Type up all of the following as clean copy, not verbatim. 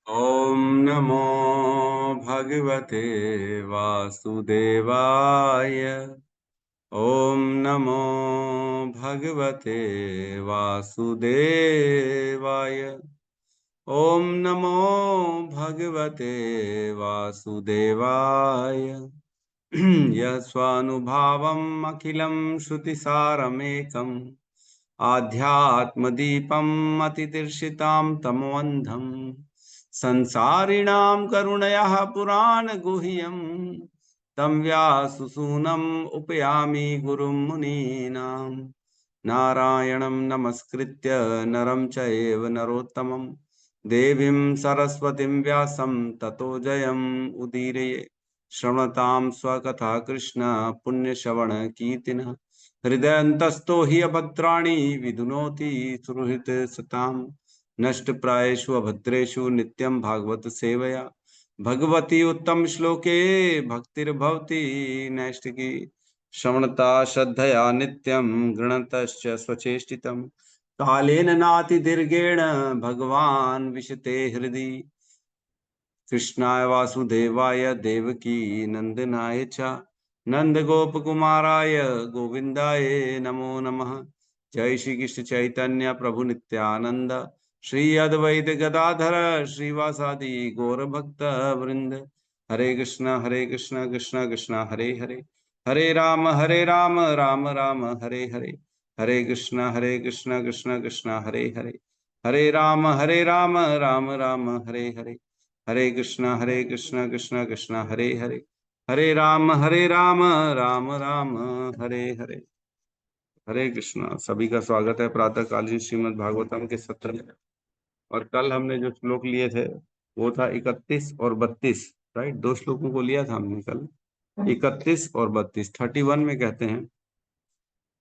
ॐ नमो भगवते वासुदेवाय। ॐ नमो भगवते वासुदेवाय। ॐ नमो भगवते वासुदेवाय। यः स्वानुभावम् अखिलं श्रुतिसारमेकम् आध्यात्मदीपम् अतितीर्षितां तमोऽन्धम् संसारिणां करुणयाः पुराणगुह्यम् तं व्याससूनम् उपयामि गुरुं मुनीनां। नारायणं नमस्कृत्य नरं चैव नरोत्तमं देवीं सरस्वतीं व्यासं ततो जयम् उदीरये। श्रवणतां स्वकथा कृष्ण पुण्यश्रवणकीर्तिनः हृदयन्तस्थो हि अभद्राणि विधुनोति सुहृत् सताम्। नष्टप्रायेषु अभद्रेषु नित्यं भागवत सेवया भगवती उत्तम श्लोके भक्तिर्भवति नैष्टिकी। श्रवणता श्रद्धया नित्यं गृणतश्च स्वचेष्टितं कालेन नातिदीर्घेण भगवान् विशते हृदि। कृष्णाय वासुदेवाय देवकी नंदनाय च नंदगोपकुमाराय गोविंदाय नमो नमः। जय श्री कृष्ण चैतन्य प्रभु नित्यानंद श्री अद्वैत गदाधर श्रीवासादि गौर भक्त वृंद। हरे कृष्ण कृष्ण कृष्ण हरे हरे, हरे राम राम राम हरे हरे। हरे कृष्ण कृष्ण कृष्ण हरे हरे, हरे राम राम राम हरे हरे। हरे कृष्ण कृष्ण कृष्ण हरे हरे, हरे राम राम राम हरे हरे। हरे कृष्णा। सभी का स्वागत है प्रातःकालीन श्रीमद् भागवतम के सत्र में। और कल हमने जो श्लोक लिए थे वो था 31 और 32, राइट। दो श्लोकों को लिया था हमने कल, 31 और 32। 31 में कहते हैं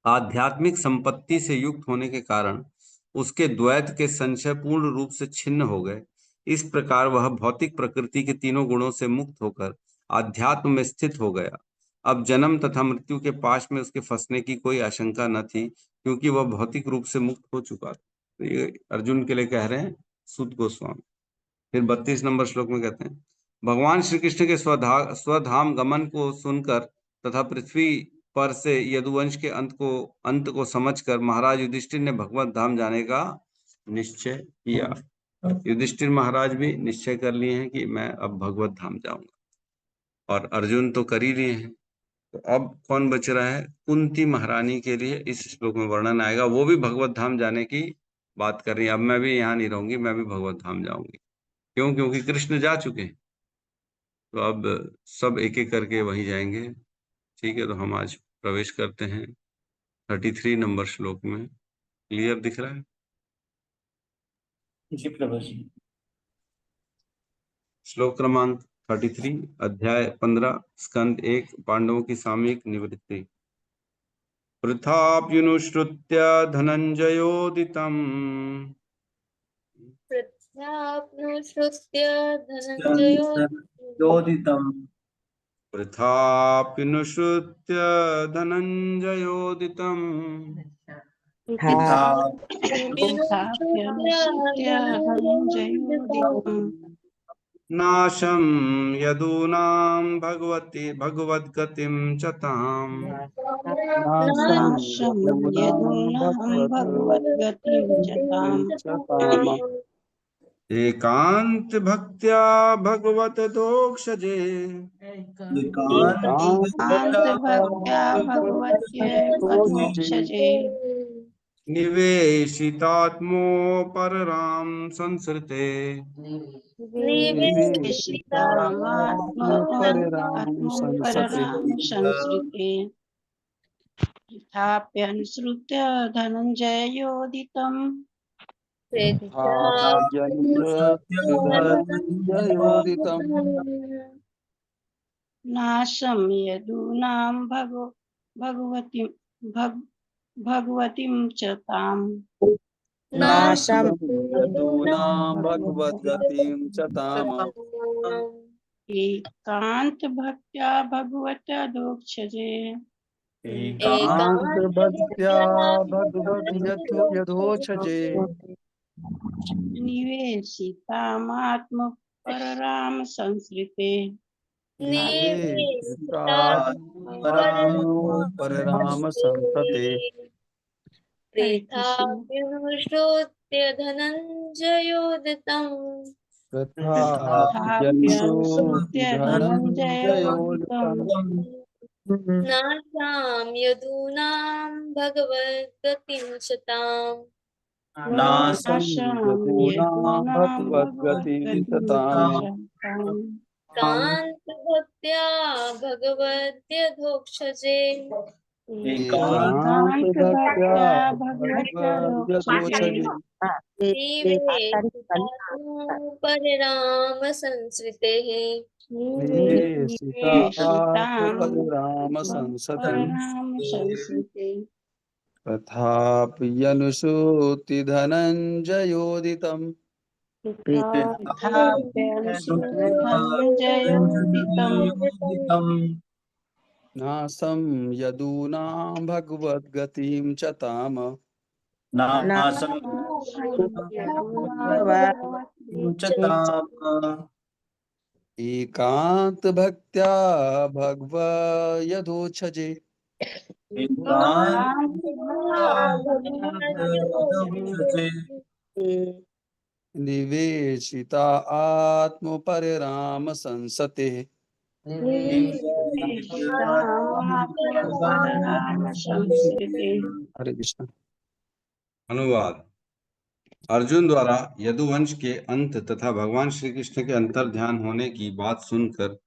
आध्यात्मिक संपत्ति से युक्त होने के कारण उसके द्वैत के संशय पूर्ण रूप से छिन्न हो गए। इस प्रकार वह भौतिक प्रकृति के तीनों गुणों से मुक्त होकर आध्यात्म में स्थित हो गया। अब जन्म तथा मृत्यु के पाश में उसके फंसने की कोई आशंका न थी, क्योंकि वह भौतिक रूप से मुक्त हो चुका था। तो ये अर्जुन के लिए कह रहे हैं सुत गोस्वामी। फिर 32 नंबर श्लोक में कहते हैं भगवान श्री कृष्ण के स्वधाम गमन को सुनकर तथा पृथ्वी पर से यदुवंश के अंत को समझकर महाराज युधिष्ठिर ने भगवत धाम जाने का निश्चय किया। युधिष्ठिर महाराज भी निश्चय कर लिए हैं कि मैं अब भगवत धाम जाऊंगा, और अर्जुन तो कर ही लिए हैं। तो अब कौन बच रहा है? कुंती महारानी के लिए इस श्लोक में वर्णन आएगा। वो भी भगवत धाम जाने की बात कर रही है। अब मैं भी यहाँ नहीं रहूंगी, मैं भी भगवत धाम जाऊंगी। क्यों? क्योंकि कृष्ण जा चुके हैं, तो अब सब एक एक करके वहीं जाएंगे। ठीक है, तो हम आज प्रवेश करते हैं 33 नंबर श्लोक में। क्लियर दिख रहा है? जी प्रभु जी। श्लोक क्रमांक 33, अध्याय 15, स्कंद 1, पांडवों की सामयिक निवृत्ति। पृथाप्युनुश्रुत्य धनंजयोदितम् प्रत्याप्नुश्रुत्य धनञ्जयोदितम् पृथाप्युनुश्रुत्य धनंजयोदितम् नाशं यदूनां भगवद्गतिं च ताम् नाशं यदूनां भगवद्गतिं च ताम् एकांत भक्त्या भगवत दोक्षजे एकान्तभक्त्या भगवत्येकदोक्षजे निवेशितात्मोपररां संसृते निवेशितात्मपररां संसृते। तथाप्यनुसृत्य धनञ्जयोदितम् नाशं यदूनां भगवतीं च ताम् नाशं यदूनां भगवद्गतिं च ताम् एकान्तभक्त्या भगवतदोक्षजे एकान्तभक्त्या भगवद्यथोक्षजे निवेशितामात्म परराम संस्कृते परराम संतते। हरे कृष्ण। प्रेताभ्यनुश्रुत्य धनञ्जयोदितम् तथाप्यनुसृत्य धनञ्जयोदितं धनञ्जयोदितं नाशां यदूनां भगवद्गतिं च ताम् नाशं नाशं यदूनां यदूनां भगवद्गतिं भगवद्गतिं तताम्। शताम्। कान्तभक्त्या भगवद्यधोक्षजे एकान्तभक्त्या एकान्तभक्त्या भगवत्यधोक्षजे भगवद्गतोऽच्छजे। परिराम संस्कृतेः निवेशिता निवेशिताम् आत्मपरिराम संसते। परराम संस्कृते तथाप्यनुसूति धनञ्जयोदितम् तथाप्यनुसृत्य धनञ्जयोदितं नासं यदूनां भगवद्गतिं च ताम। नासं यदूनां भगवद्गीता एकान्तभक्त्या भगवयधोक्षजे निवेशिता आत्मपरिराम संसते। परराम संस्कृते। हरे कृष्ण। अनुवाद। अर्जुन द्वारा यदुवंश के अंत तथा भगवान श्री कृष्ण के अंतर ध्यान होने की बात सुनकर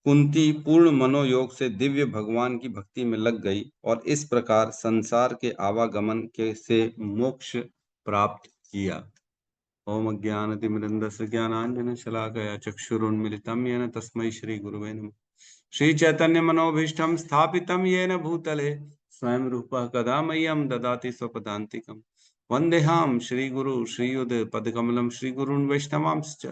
कुंती पूर्ण मनोयोग से दिव्य भगवान की भक्ति में लग गई और इस प्रकार संसार के आवागमन के से मोक्ष प्राप्त किया। ओम अज्ञानतिमिरन्धस्य ज्ञानाञ्जन शलाकया चक्षुरुन्मिलितं येन तस्मै श्री गुरुवे नमः। श्री चैतन्य मनोभीष्टं स्थापितं येन भूतले स्वयं रूपः कदा मह्यं ददाति स्वपदान्तिकम्। वन्देहां श्रीगुरु श्रीयुत पदकमलं श्रीगुरून् वैष्णवांश्च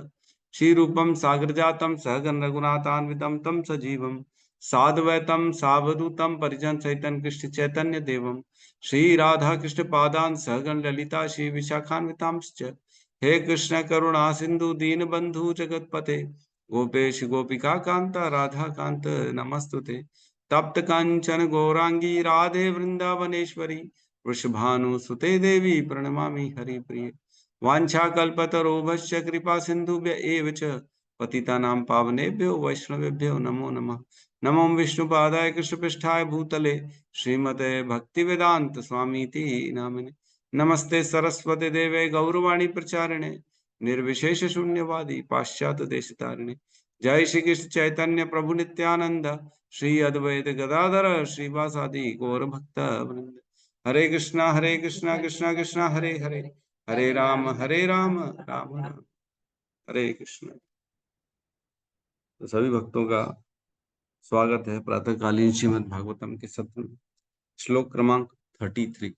श्रीरूपं सागरजातं सहगण रघुनाथान्वितं तं सजीवं साद्वैतं सावधूतं परिजन सहितं कृष्ण चैतन्य देवं श्री राधा कृष्ण पादान् सहगण ललिता श्री विशाखान्वितांश्च। हे कृष्ण करुणा सिंधु दीन बंधु जगतपते गोपेश गोपिका कांता राधा कांत नमस्तुते। तप्त कांचन गौरांगी राधे वृंदावनेश्वरी वृषभानुसुते देवी प्रणमामि हरिप्रिये। वाञ्छाकल्पतरोभश्च कृपा सिन्धुभ्य एव च पतितानां पावनेभ्यो वैष्णवेभ्यो नमो नमः। नमो विष्णुपादाय कृष्णपृष्ठाय भूतले श्रीमते भक्तिवेदांत स्वामीति नामिने। नमस्ते सरस्वती देवे गौरवाणी प्रचारिणे निर्विशेष शून्यवादी पाश्चात्य देशतारिणे। जय श्री कृष्ण चैतन्य प्रभु नित्यानंद श्री अद्वैत गदाधर श्रीवासादि गौर भक्त वृंद। हरे कृष्णा कृष्णा कृष्णा हरे हरे हरे राम राम राम हरे कृष्ण। तो सभी भक्तों का स्वागत है प्रातःकालीन श्रीमद् भागवतम के सत्र में। श्लोक क्रमांक 33।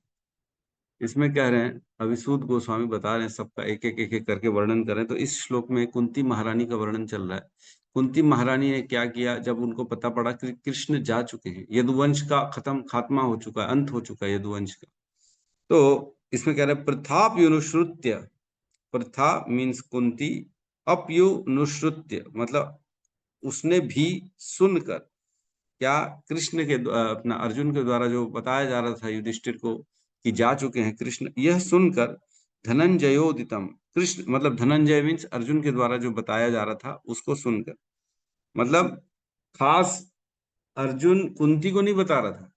इसमें कह रहे हैं, अविसूत गोस्वामी बता रहे हैं, सबका एक एक करके वर्णन करें। तो इस श्लोक में कुंती महारानी का वर्णन चल रहा है। कुंती महारानी ने क्या किया जब उनको पता पड़ा कि कृष्ण जा चुके हैं, यदुवंश का खात्मा हो चुका है, अंत हो चुका है यदुवंश का। तो इसमें कह रहे हैं प्रथाप्युनुश्रुत्य, प्रथा मीन्स कुंती, अप्युनुश्रुत्य मतलब उसने भी सुनकर, क्या कृष्ण के अपना अर्जुन के द्वारा जो बताया जा रहा था युधिष्ठिर को कि जा चुके हैं कृष्ण, यह सुनकर धनंजयोदितम, कृष्ण मतलब धनंजय मीन्स अर्जुन के द्वारा जो बताया जा रहा था उसको सुनकर, मतलब खास अर्जुन कुंती को नहीं बता रहा था,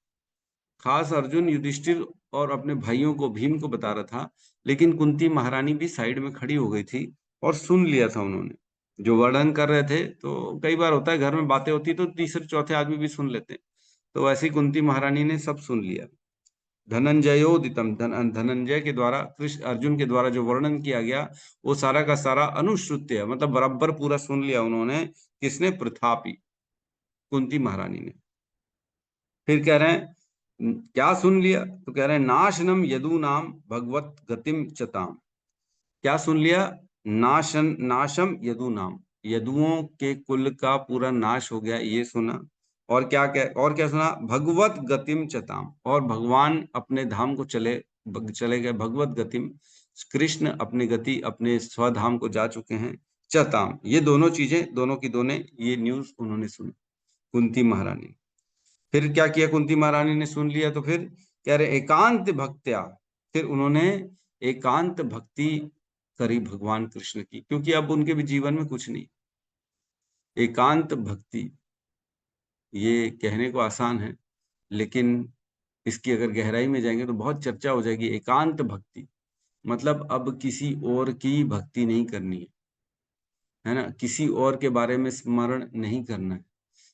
खास अर्जुन युधिष्ठिर और अपने भाइयों को भीम को बता रहा था। लेकिन कुंती महारानी भी साइड में खड़ी हो गई थी और सुन लिया था उन्होंने जो वर्णन कर रहे थे। तो कई बार होता है घर में बातें होती तो तीसरे चौथे आदमी भी सुन लेते हैं, तो वैसी कुंती महारानी ने सब सुन लिया। धनंजयोदितम, धनंजय के द्वारा कृष्ण अर्जुन के द्वारा जो वर्णन किया गया वो सारा का सारा अनुश्रुत्य है, मतलब बराबर पूरा सुन लिया उन्होंने। किसने? प्रथापी, कुंती महारानी ने। फिर कह रहे हैं क्या सुन लिया? तो कह रहे हैं नाशनम यदूनाम भगवत गतिम चताम। क्या सुन लिया? नाशम यदूनाम, यदुओं के कुल का पूरा नाश हो गया, ये सुना। और क्या सुना? भगवत गतिम चताम, और भगवान अपने धाम को चले गए। भगवत गतिम कृष्ण अपनी गति अपने स्वधाम को जा चुके हैं। चताम, ये दोनों चीजें, दोनों की दोनों ये न्यूज उन्होंने सुनी कुंती महारानी। फिर क्या किया, कुंती महारानी ने सुन लिया तो फिर कह रहे एकांत भक्त्या, फिर उन्होंने एकांत भक्ति करी भगवान कृष्ण की, क्योंकि अब उनके भी जीवन में कुछ नहीं। एकांत भक्ति ये कहने को आसान है, लेकिन इसकी अगर गहराई में जाएंगे तो बहुत चर्चा हो जाएगी। एकांत भक्ति मतलब अब किसी और की भक्ति नहीं करनी है ना, किसी और के बारे में स्मरण नहीं करना है,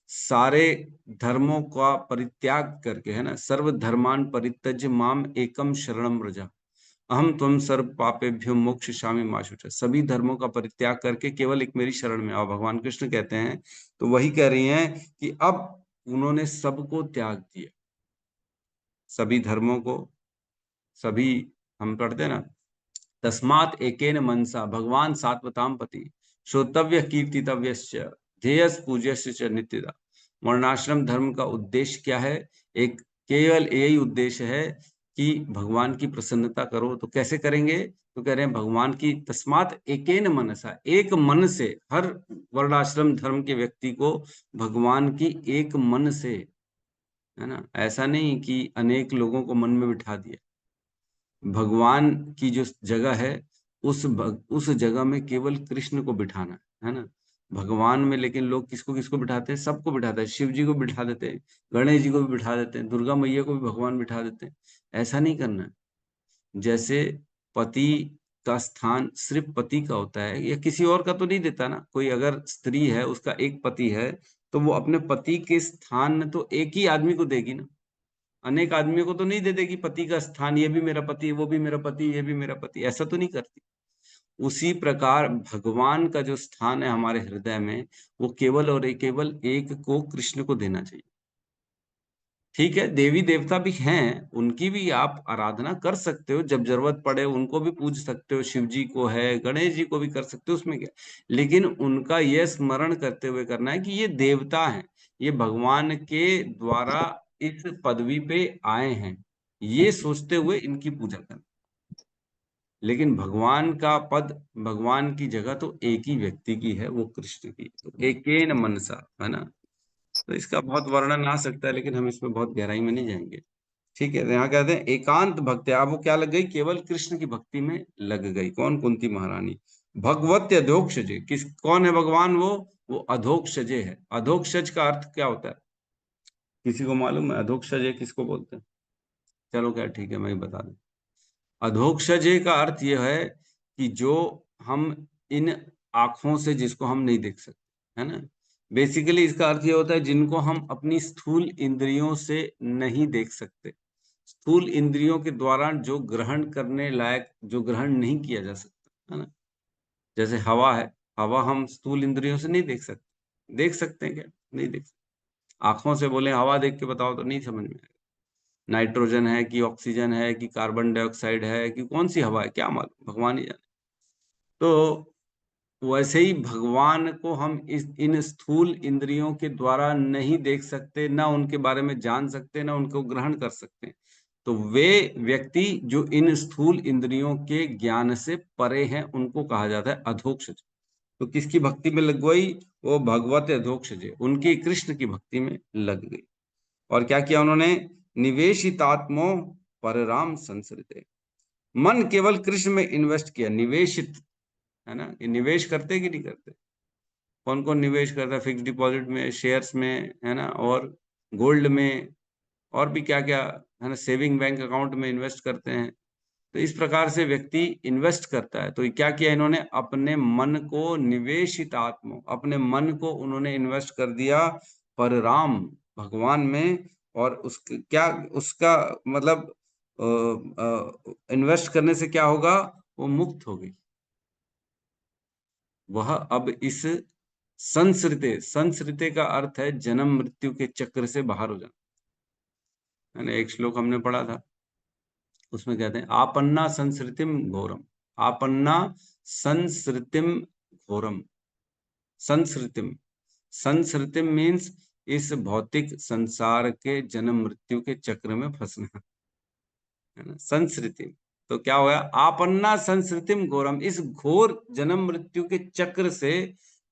सारे धर्मों का परित्याग करके, है ना, सर्व धर्मान परित्यज्य माम एकम शरणम व्रज अहम त्वं सर्व पापेभ्यो मोक्षयिष्यामि मा शुचः। सभी धर्मों का परित्याग करके केवल एक मेरी शरण में आओ, भगवान कृष्ण कहते हैं। तो वही कह रही हैं कि अब उन्होंने सबको त्याग दिया, सभी धर्मों को, सभी, हम पढ़ते हैं ना, तस्मात् एकेन मनसा भगवान सात्वताम पति श्रोतव्य कीर्तितव्यश्च ध्येयस् पूज्यस्य च नित्यदा। वर्णाश्रम धर्म का उद्देश्य क्या है? एक केवल यही उद्देश्य है कि भगवान की प्रसन्नता करो। तो कैसे करेंगे? तो कह रहे हैं भगवान की, तस्मात् एकेन मनसा, एक मन से, हर वर्णाश्रम धर्म के व्यक्ति को भगवान की एक मन से, है ना, ऐसा नहीं कि अनेक लोगों को मन में बिठा दिया। भगवान की जो जगह है उस जगह में केवल कृष्ण को बिठाना है ना। भगवान में लेकिन लोग किसको किसको बिठाते हैं? सबको बिठाते हैं। शिव जी को बिठा देते हैं, गणेश जी को भी बिठा देते हैं, दुर्गा मैया को भी भगवान बिठा देते हैं। ऐसा नहीं करना है। जैसे पति का स्थान सिर्फ पति का होता है, या किसी और का तो नहीं देता ना। कोई अगर स्त्री है, उसका एक पति है, तो वो अपने पति के स्थान तो एक ही आदमी को देगी ना, अनेक आदमियों को तो नहीं दे देगी पति का स्थान। ये भी मेरा पति है, वो भी मेरा पति, ये भी मेरा पति, ऐसा तो नहीं करती। उसी प्रकार भगवान का जो स्थान है हमारे हृदय में, वो केवल और केवल एक को, कृष्ण को देना चाहिए। ठीक है, देवी देवता भी हैं, उनकी भी आप आराधना कर सकते हो, जब जरूरत पड़े उनको भी पूज सकते हो। शिव जी को है, गणेश जी को भी कर सकते हो, उसमें क्या। लेकिन उनका यह स्मरण करते हुए करना है कि ये देवता हैं, ये भगवान के द्वारा इस पदवी पे आए हैं, ये सोचते हुए इनकी पूजा करना। लेकिन भगवान का पद, भगवान की जगह तो एक ही व्यक्ति की है, वो कृष्ण की। तो एकेन मनसा, है ना। तो इसका बहुत वर्णन आ सकता है, लेकिन हम इसमें बहुत गहराई में नहीं जाएंगे। ठीक है, तो यहाँ कहते हैं एकांत भक्ति। अब वो क्या लग गई? केवल कृष्ण की भक्ति में लग गई। कौन? कुंती महारानी। भगवत अधोक्षजे, किस, कौन है भगवान? वो अधोक्षजे है। अधोक्षज का अर्थ क्या होता है? किसी को मालूम है अधोक्षजे किसको बोलते हैं? चलो क्या, ठीक है, मैं ही बता दूं। अधोक्षजे का अर्थ यह है कि जो हम इन आंखों से, जिसको हम नहीं देख सकते, है ना। बेसिकली इसका अर्थ यह होता है जिनको हम अपनी स्थूल इंद्रियों से नहीं देख सकते। स्थूल इंद्रियों के द्वारा जो ग्रहण करने लायक, जो ग्रहण नहीं किया जा सकता, है ना। जैसे हवा है, हवा हम स्थूल इंद्रियों से नहीं देख सकते। देख सकते हैं क्या? नहीं देख सकते। आंखों से बोले हवा देख के बताओ तो नहीं समझ में आएगा। नाइट्रोजन है कि ऑक्सीजन है कि कार्बन डाइऑक्साइड है कि कौन सी हवा है, क्या मालूम, भगवान ही जाने। तो वैसे ही भगवान को हम इस इन स्थूल इंद्रियों के द्वारा नहीं देख सकते, ना उनके बारे में जान सकते, ना उनको ग्रहण कर सकते। तो वे व्यक्ति जो इन स्थूल इंद्रियों के ज्ञान से परे हैं, उनको कहा जाता है अधोक्षज। तो किसकी भक्ति में लग गई? वो भगवत अधोक्षज, उनकी कृष्ण की भक्ति में लग गई। और क्या किया उन्होंने? निवेशितात्मो परराम संसृते, मन केवल कृष्ण में इन्वेस्ट किया। निवेशित, है ना, ये निवेश करते कि नहीं करते? कौन कौन निवेश करता है? फिक्स डिपॉजिट में, शेयर्स में, है ना, और गोल्ड में, और भी क्या क्या, है ना, सेविंग बैंक अकाउंट में इन्वेस्ट करते हैं। तो इस प्रकार से व्यक्ति इन्वेस्ट करता है। तो क्या किया इन्होंने? अपने मन को, निवेशित आत्मा, अपने मन को उन्होंने इन्वेस्ट कर दिया परराम, भगवान में। और क्या उसका मतलब, इन्वेस्ट करने से क्या होगा? वो मुक्त हो गई। वह अब इस संसृते, संसृते का अर्थ है जन्म मृत्यु के चक्र से बाहर हो जाना, है ना। एक श्लोक हमने पढ़ा था, उसमें कहते हैं आपन्ना संसृतिम घोरम, आपन्ना संसृतिम घोरम। संसृतिम, संसृतिम मीन्स इस भौतिक संसार के जन्म मृत्यु के चक्र में फंसना, है ना, संसृतिम। तो क्या होगा, आपन्ना संस्कृतिम घोरम, इस घोर जन्म मृत्यु के चक्र से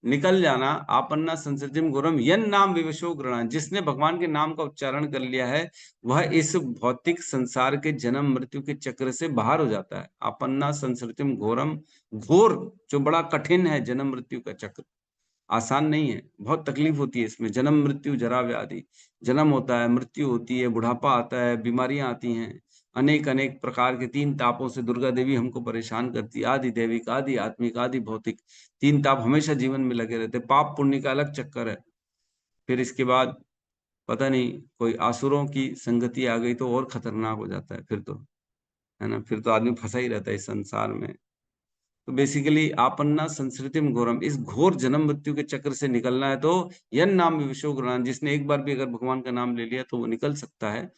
निकल जाना। आपन्ना संस्कृतिम घोरम यन नाम विवशो गृह्णान, जिसने भगवान के नाम का उच्चारण कर लिया है वह इस भौतिक संसार के जन्म मृत्यु के चक्र से बाहर हो जाता है। आपन्ना संस्कृतिम घोरम, घोर जो बड़ा कठिन है जन्म मृत्यु का चक्र, आसान नहीं है, बहुत तकलीफ होती है इसमें। जन्म मृत्यु जरा व्याधि, जन्म होता है, मृत्यु होती है, बुढ़ापा आता है, बीमारियां आती हैं, अनेक अनेक प्रकार के तीन तापों से दुर्गा देवी हमको परेशान करती है, आदि दैविक, आदि आत्मिक, आदि भौतिक। तीन ताप हमेशा जीवन में लगे रहते। पाप पुण्य का अलग चक्कर है। फिर इसके बाद पता नहीं कोई आसुरों की संगति आ गई तो और खतरनाक हो जाता है फिर तो, है ना, फिर तो आदमी फंसा ही रहता है इस संसार में। तो बेसिकली आपन्ना संस्कृतिम घोरम, इस घोर जन्म मृत्यु के चक्र से निकलना है तो यन नाम विशो गुणान, जिसने एक बार भी अगर भगवान का नाम ले लिया तो वो निकल सकता है।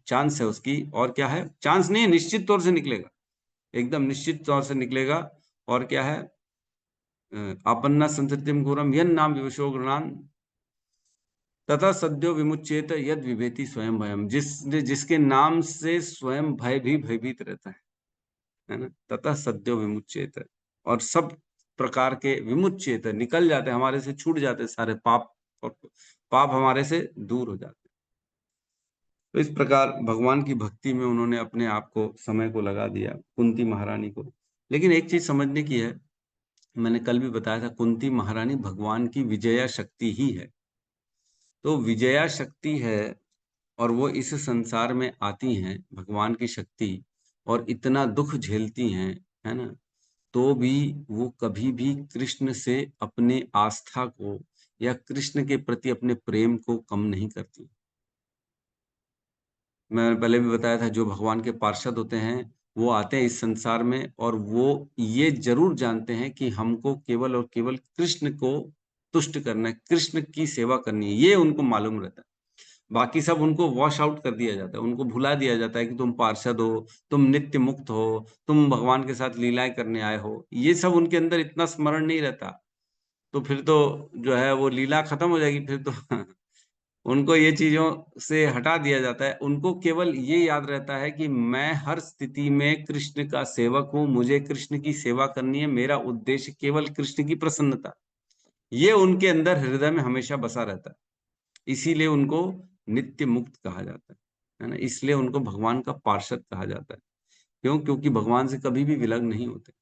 चांस है उसकी, और क्या है, चांस नहीं है, निश्चित तौर से निकलेगा, एकदम निश्चित तौर से निकलेगा। और क्या है, आपन्ना संस्कृतिम घोरम यन नाम विवशो गुणान तथा सद्यो विमुच्येत यद विभेति स्वयं भयम, जिसके नाम से स्वयं भय भी भयभीत रहता है ना। तथा सद्यो विमुच्येत, और सब प्रकार के विमुच्येत, निकल जाते हैं हमारे से, छूट जाते हैं सारे पाप, और पाप हमारे से दूर हो जाते हैं। तो इस प्रकार भगवान की भक्ति में उन्होंने अपने आप को, समय को लगा दिया, कुंती महारानी को। लेकिन एक चीज समझने की है, मैंने कल भी बताया था, कुंती महारानी भगवान की विजया शक्ति ही है। तो विजया शक्ति है और वो इस संसार में आती हैं भगवान की शक्ति, और इतना दुख झेलती हैं, है ना, तो भी वो कभी भी कृष्ण से अपने आस्था को या कृष्ण के प्रति अपने प्रेम को कम नहीं करती। मैंने पहले भी बताया था, जो भगवान के पार्षद होते हैं वो आते हैं इस संसार में और वो ये जरूर जानते हैं कि हमको केवल और केवल कृष्ण को तुष्ट करना है, कृष्ण की सेवा करनी है, ये उनको मालूम रहता है। बाकी सब उनको वॉश आउट कर दिया जाता है, उनको भुला दिया जाता है कि तुम पार्षद हो, तुम नित्य मुक्त हो, तुम भगवान के साथ लीलाएं करने आए हो, ये सब उनके अंदर इतना स्मरण नहीं रहता। तो फिर तो जो है वो लीला खत्म हो जाएगी फिर तो उनको ये चीजों से हटा दिया जाता है। उनको केवल ये याद रहता है कि मैं हर स्थिति में कृष्ण का सेवक हूँ, मुझे कृष्ण की सेवा करनी है, मेरा उद्देश्य केवल कृष्ण की प्रसन्नता, ये उनके अंदर हृदय में हमेशा बसा रहता है। इसीलिए उनको नित्य मुक्त कहा जाता है ना, इसलिए उनको भगवान का पार्षद कहा जाता है। क्यों? क्योंकि भगवान से कभी भी विलग नहीं होते।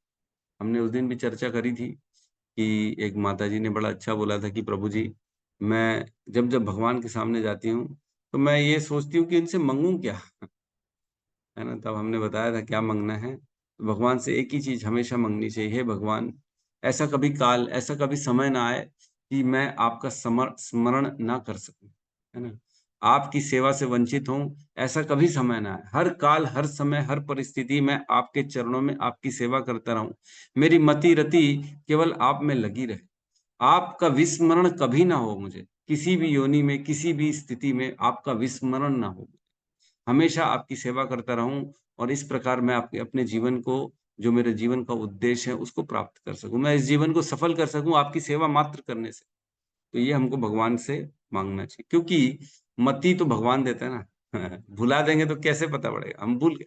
हमने उस दिन भी चर्चा करी थी कि एक माता जी ने बड़ा अच्छा बोला था कि प्रभु जी, मैं जब जब भगवान के सामने जाती हूँ तो मैं ये सोचती हूँ कि इनसे मांगूं क्या, है ना। तब हमने बताया था क्या मांगना है। तो भगवान से एक ही चीज हमेशा मांगनी चाहिए, हे भगवान, ऐसा कभी काल, ऐसा कभी समय ना आए कि मैं आपका स्मरण ना कर सकूं, है ना, आपकी सेवा से वंचित हूं, ऐसा कभी समय ना आए। हर काल, हर समय, हर परिस्थिति में आपके चरणों में आपकी सेवा करता रहूं, मेरी मति रति केवल आप में लगी रहे, आपका विस्मरण कभी ना हो मुझे, किसी भी योनि में, किसी भी स्थिति में आपका विस्मरण ना हो, हमेशा आपकी सेवा करता रहूं, और इस प्रकार मैं आपके अपने जीवन को, जो मेरे जीवन का उद्देश्य है, उसको प्राप्त कर सकूं, मैं इस जीवन को सफल कर सकूं आपकी सेवा मात्र करने से। तो ये हमको भगवान से मांगना चाहिए, क्योंकि मति तो भगवान देता है ना भुला देंगे तो कैसे पता पड़ेगा, हम भूल गए।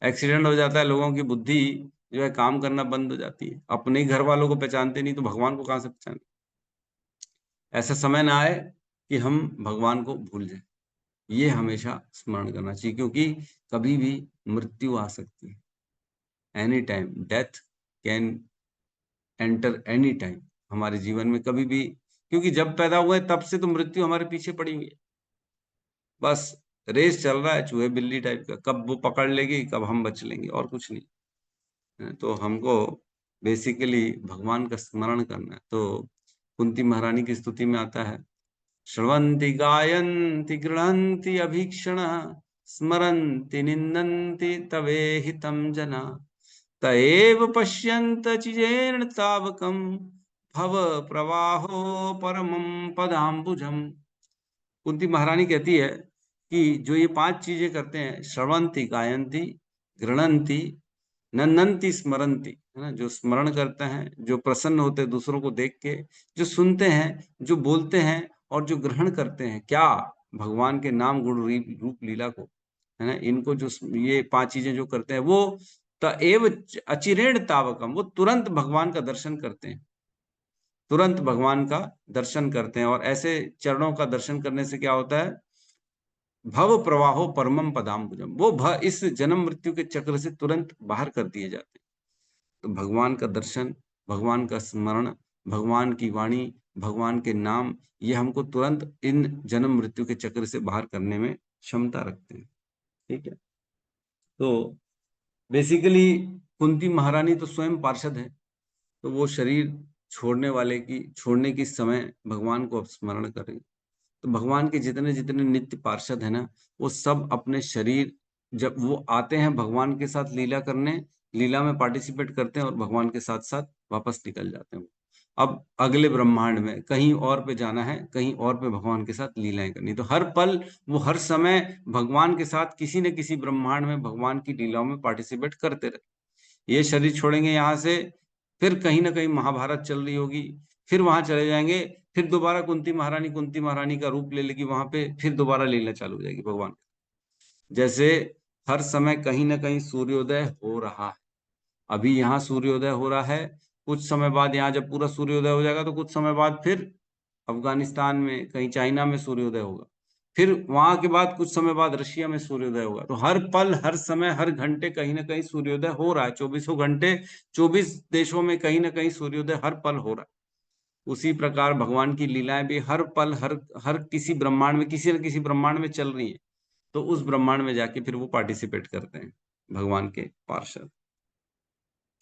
एक्सीडेंट हो जाता है, लोगों की बुद्धि जो है काम करना बंद हो जाती है, अपने ही घर वालों को पहचानते नहीं तो भगवान को कहां से पहचाने। ऐसा समय ना आए कि हम भगवान को भूल जाए, ये हमेशा स्मरण करना चाहिए, क्योंकि कभी भी मृत्यु आ सकती है। Any time death can enter any time हमारे जीवन में, कभी भी, क्योंकि जब पैदा हुए तब से तो मृत्यु हमारे पीछे पड़ी हुई है। बस रेस चल रहा है चूहे बिल्ली टाइप का, कब वो पकड़ लेगी, कब हम बच लेंगे, और कुछ नहीं। तो हमको बेसिकली भगवान का स्मरण करना है। तो कुंती महारानी की स्तुति में आता है, श्रवन्ति गायन्ति गृह्णन्ति अभीक्षणः स्मरन्ति निन्दन्ति तवेहितं जना त एव पश्यन्त चिजेन तावकं भव प्रवाहो परमं पदाम्बुजम्। कुंती महारानी कहती है कि जो ये 5 चीजें करते हैं, श्रवन्ति गायन्ति गृह्णन्ति नन्नन्ति स्मरन्ति, है ना, जो स्मरण करते हैं, जो प्रसन्न होते हैं दूसरों को देख के, जो सुनते हैं, जो बोलते हैं, और जो ग्रहण करते हैं क्या, भगवान के नाम गुण रूप लीला को, है ना। इनको जो ये 5 चीजें जो करते हैं वो एव अचिरेण तावकम, वो तुरंत भगवान का दर्शन करते हैं, तुरंत भगवान का दर्शन करते हैं। और ऐसे चरणों का दर्शन करने से क्या होता है, भव प्रवाहो परमम पदाम्बुजम, वो इस जन्म मृत्यु के चक्र से तुरंत बाहर कर दिए जाते हैं। तो भगवान का दर्शन, भगवान का स्मरण, भगवान की वाणी, भगवान के नाम, ये हमको तुरंत इन जन्म मृत्यु के चक्र से बाहर करने में क्षमता रखते हैं। ठीक है, तो बेसिकली कुंती महारानी तो स्वयं पार्षद है, तो वो शरीर छोड़ने की समय भगवान को स्मरण करें। तो भगवान के जितने जितने नित्य पार्षद है ना, वो सब अपने शरीर, जब वो आते हैं भगवान के साथ लीला करने, लीला में पार्टिसिपेट करते हैं और भगवान के साथ साथ वापस निकल जाते हैं। अब अगले ब्रह्मांड में कहीं और पे जाना है, कहीं और पे भगवान के साथ लीलाएं करनी। तो हर पल वो हर समय भगवान के साथ किसी न किसी ब्रह्मांड में भगवान की लीलाओं में पार्टिसिपेट करते रहे। ये शरीर छोड़ेंगे यहाँ से, फिर कहीं ना कहीं महाभारत चल रही होगी, फिर वहां चले जाएंगे, फिर दोबारा कुंती महारानी का रूप ले लेगी वहां पे, फिर दोबारा लीला चालू हो जाएगी भगवान। जैसे हर समय कहीं ना कहीं सूर्योदय हो रहा है। अभी यहाँ सूर्योदय हो रहा है, कुछ समय बाद यहाँ जब पूरा सूर्योदय हो जाएगा तो कुछ समय बाद फिर अफगानिस्तान में, कहीं चाइना में सूर्योदय होगा, फिर वहां के बाद कुछ समय बाद रशिया में सूर्योदय होगा। तो हर पल, हर समय, हर घंटे कहीं ना कहीं सूर्योदय हो रहा है। 24 घंटे 24 देशों में कहीं ना कहीं सूर्योदय हर पल हो रहा है। उसी प्रकार भगवान की लीलाएं भी हर पल, हर किसी ब्रह्मांड में, किसी न किसी ब्रह्मांड में चल रही है। तो उस ब्रह्मांड में जाके फिर वो पार्टिसिपेट करते हैं भगवान के पार्षद।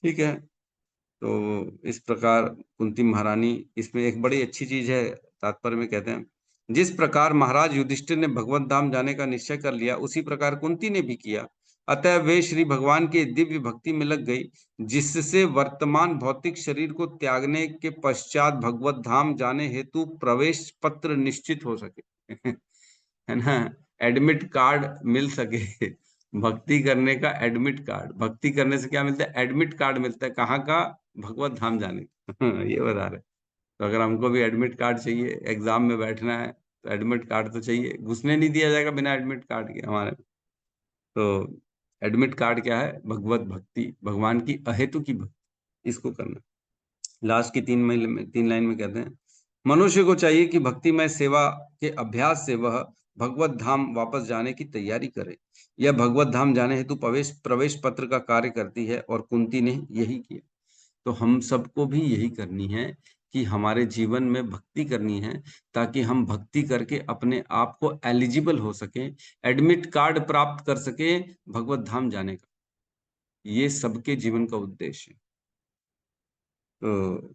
ठीक है, तो इस प्रकार कुंती महारानी, इसमें एक बड़ी अच्छी चीज है, तात्पर्य में कहते हैं, जिस प्रकार महाराज युधिष्ठिर ने भगवत धाम जाने का निश्चय कर लिया, उसी प्रकार कुंती ने भी किया। अतः वे श्री भगवान के दिव्य भक्ति में लग गई, जिससे वर्तमान भौतिक शरीर को त्यागने के पश्चात भगवत धाम जाने हेतु प्रवेश पत्र निश्चित हो सके। है ना, एडमिट कार्ड मिल सके। भक्ति करने का एडमिट कार्ड, भक्ति करने से क्या मिलता है, एडमिट कार्ड मिलता है, कहाँ का, भगवत धाम जाने का। ये बता रहे। तो अगर हमको भी एडमिट कार्ड चाहिए, एग्जाम में बैठना है तो एडमिट कार्ड तो चाहिए, घुसने नहीं दिया जाएगा बिना एडमिट कार्ड के हमारे। तो एडमिट कार्ड क्या है, भगवत भक्ति, भगवान की अहेतु की भक्ति, इसको करना। लास्ट की 3 लाइन में कहते हैं, मनुष्य को चाहिए कि भक्तिमय सेवा के अभ्यास से वह भगवत धाम वापस जाने की तैयारी करे। यह भगवत धाम जाने हेतु प्रवेश पत्र का कार्य करती है, और कुंती ने यही किया। तो हम सबको भी यही करनी है कि हमारे जीवन में भक्ति करनी है, ताकि हम भक्ति करके अपने आप को एलिजिबल हो सके, एडमिट कार्ड प्राप्त कर सके भगवत धाम जाने का। ये सबके जीवन का उद्देश्य है। तो